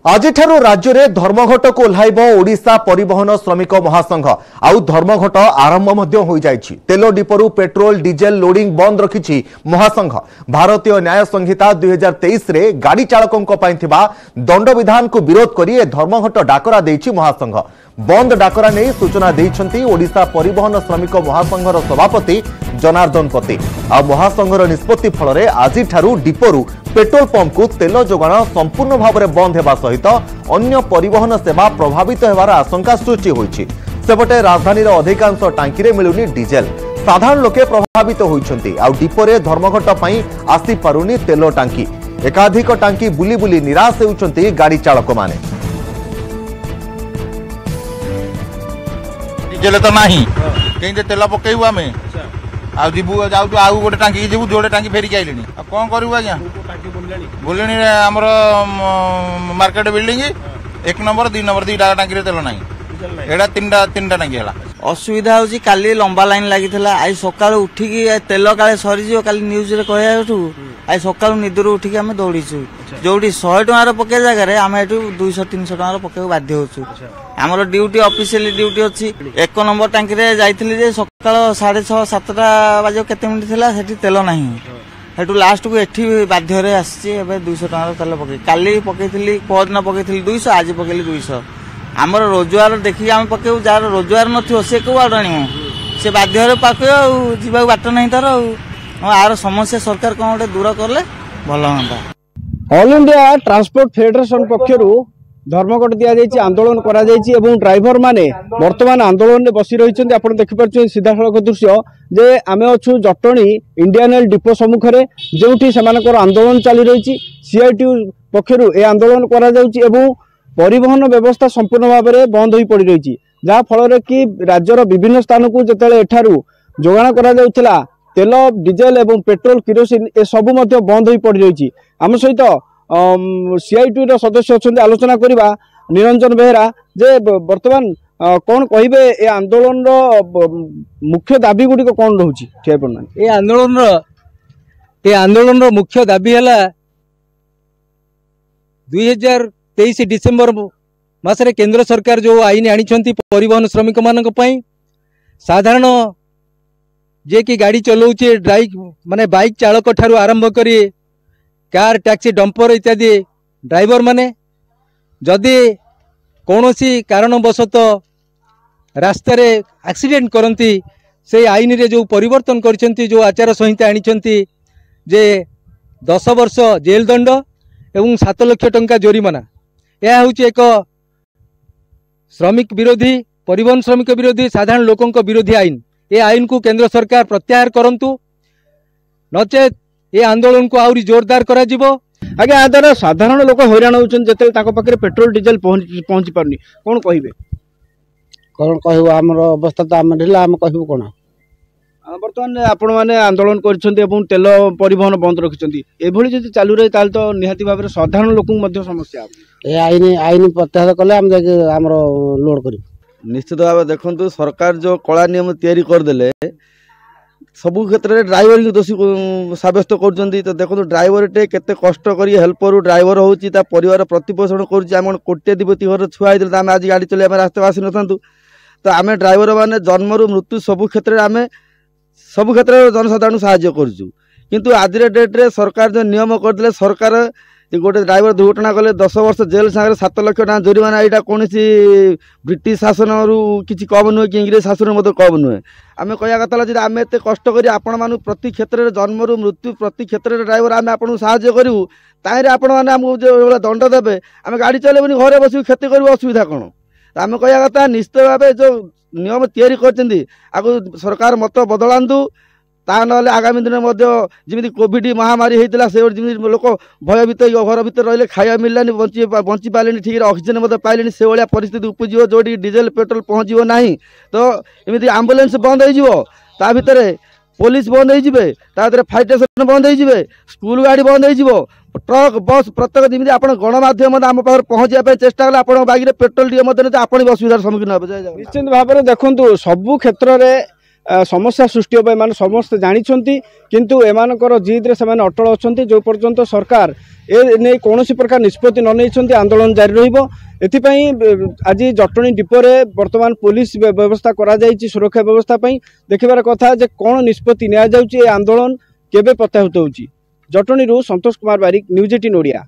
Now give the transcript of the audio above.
आज राज्य में धर्मघट को ओह्लैब ओडिशा परिवहन श्रमिक महासंघ आउ धर्मघट आरंभ हो जाइछि। तेल डिपोरु पेट्रोल डीजेल लोडिंग बंद रखिछि महासंघ। भारतीय न्याय संहिता 2023 रे गाड़ी चालकों दंड विधान को विरोध करी धर्मघट डाकरा देछि महासंघ। बंद डाकरा नहीं सूचना देइछंती ओडिशा परिवहन श्रमिक महासंघर सभापति जनार्दन पति। आ महासंघर निष्पत्ति फल आज डिपोरु पेट्रोल पंप को तेल जोगाण संपूर्ण भाव में बंद होगा सहित अन्य परिवहन सेवा प्रभावित होवार आशंका सृष्टि होइछि। सेपटे राजधानी अधिकांश टांकी मिलुनी डीजेल। साधारण लोके प्रभावित होइछंती। आ डिपोरे धर्मघट पई आसी पारुनी तेल टांकी। एकाधिक टांकी बुली बुली निराश होउछंती गाड़ी चालक माने। डीजेल तो नाही केंदे तेल पकेइबु आमे आ जीवु जाउ आउ गोटे टांकी जीवु जोड़े टांकी फेरिक आइलेनी आ कोन करिवु आज्ञा बोलेनी हमर मार्केट बिल्डिंग 1 नंबर 2 नंबर 2 टांकी रे तेल नाही एडा तीनटा टांकी हला। असुविधा होची काली लंबा लाइन लागितला। आई सकाळ उठिकी तेल काले सरी जियो काली न्यूज रे कहयाठू आई सकाळ निदरू उठिकी हमें दौड़ीछु जोडी 100 टका पके जगह रे हमें एठू 200 300 टका पके बाध्य होछु। हमर ड्यूटी ऑफिशियली ड्यूटी अछि 1 नंबर टांकी रे जाइथिली जे सकाळ 6:30 7टा बाजे केते मिनिट थिला सेठी तेल नाही हेटू लास्ट को एठी बाध्य रे आछि एबे 200 टका तेल पके काली पकेथिली पौदना पकेथिली 200 आज पकेली 200। आमर रोजगार देखिए आम पकेउ जार रोजगार नथियो से को आडणियो से बाध्य रे पकेउ जीवा बाट नहीं तार आर समस्या सरकार कोन गोटे दूर करले भलो होंदा। ऑल इंडिया ट्रांसपोर्ट फेडरेशन पक्षरु धर्मघट दिया जायछि आंदोलन करा जायछि एवं ड्राइवर माने वर्तमान आंदोलन रे बसी रहिछन्ती। आपण देखि परछन सीधा सड़क दृश्य जे आमे अछु जटणी इंडियन ऑयल डिपो सम्मुखरे जेउठी सेमानकर आंदोलन चली रहिछि। सीआईटी पक्षरु ए आंदोलन करा जाउछि एवं परिवहन व्यवस्था संपूर्ण भाव में बंद हो पड़ रही जहाँ फल कि राज्यर विभिन्न स्थान को जिते एठारू जोगाण करा तेल डीजेल एवं पेट्रोल किरोसिन ए सबू बंद हो पड़ रही। आम सहित सीआईटी सदस्य अच्छा आलोचना करवा निरंजन बेहरा जे बर्तमान कौन कहे ए आंदोलन मुख्य दाबी गुड़िक कौन रोचे ठिया पड़ना ए आंदोलन मुख्य दाबी है 2023 डिसेम्बर मासरे केंद्र सरकार जो आईन आनी परिवहन श्रमिक मानक पई साधारण जे कि गाड़ी चलाऊे ड्राइव माने बाइक चालक ठारू आरंभ करी कार टैक्सी डंपर इत्यादि ड्राइवर माने जदि कौनसी कारणवशतः रास्ता रे एक्सीडेंट करती से आईन रे जो परिवर्तन करछंती जो आचार संहिता आनी जे 10 वर्ष जेल दंड एवं 7 लाख टंका जोरिमाना यह हूँ एक श्रमिक विरोधी परिवहन श्रमिक विरोधी साधारण लोकों विरोधी आईन। ये आईन को केंद्र सरकार प्रत्याहार करंतु नचेत ये आंदोलन को आउरी जोरदार करा जिवो। आगे आ द्वारा साधारण लोक हैरान होउछन जते ताको पाखरे पेट्रोल डीजेल पहुंची पारनी कोन कहिबे कोन कहबो हमर अवस्था त हम ढिला हम कहबो कोन बर्तमान आपण माने आंदोलन करछन्ती एवं तेल परिवहन बंद रखिछन्ती एभली जदि चालू रही ताल तो निहाती भाव में साधारण लोकन मध्ये समस्या ए आईन प्रत्याहार कले हम जाके हमर लोड करी। निश्चित भाव देखंतु सरकार जो कला नियम तैयारी कर देले सबु क्षेत्र में ड्राइवर ही दोषी सब्यस्त कर तो देखो ड्राइवर टे केते कष्ट करी हेल्पर ड्राइवर होची ता परिवार प्रतिपोषण करूची आम कोट्याधिपति घर छुआ होइते आम आज गाड़ी चले रास्ता आसी नथांतु तो आम ड्राइवर माने जन्मरू मृत्यु सबु क्षेत्र में आम सबु क्षेत्र में जनसाधारण साहाय्य करूँ किंतु आज डेट्रे सरकार जो नियम करदे सरकार गोटे ड्राइवर दुर्घटना कले 10 वर्ष जेल सागर 7 लाख टका जोरिमाना यहाँ कौन ब्रिटिश शासन किसी कम नुहे कि इंग्रेज शासन मत कम नुहे आम कह कथा आम एत कष्ट कर आपण मान प्रति क्षेत्र में जन्मरू मृत्यु प्रति क्षेत्र में ड्राइवर आम आपको साहाय्य करूँ ताहिर आपण मैंने आमको जो दंड देवे आम गाड़ी चलेबनी घरे बस क्षति कर असुविधा कौन आम कह कथा निश्चित भाव जो नियम तैयारी कर सरकार मत बदलांतु ता ना आगामी दिन में जमी कोविड महामारी होता से लोक भयभीत घर भितर रही खाया मिललानी बंची पारे ठीक ऑक्सीजन पाइले से भाया परिस्थिति उपजीव जो डीजेल पेट्रोल पहुँचो ना तो एमती आम्बुलांस बंद हो भितर पुलिस बंद हो फायर स्टेशन बंद हो स्कूल गाड़ी बंद हो ट्रक बस प्रत्येक जमी आप गणमाध्यम आम पाखे पहुँचा चेष्टा कले आप बाइक पेट्रोल टे आप असुविधार सम्मुखीन हे। निश्चित भाव में देखु सबु क्षेत्र में समस्या सृष्टि होबा एमान समस्त जानिछंती किंतु एमानकर जिद रे सेमान अटल अछंती जो पर्यंत सरकार ए नै कोनोसी प्रकार निष्पत्ति न नैछंती आंदोलन जारी रहिबो एथिपई आज जटणी डिपोरे वर्तमान पुलिस व्यवस्था करा जायछि सुरक्षा व्यवस्था पई देखिबार कथा जे कोन निष्पत्ति निया जाउछि ए आंदोलन केबे प्रत्याहृत होउछि जटणी रु संतोष कुमार बारिक न्यूज 18 ओडिया।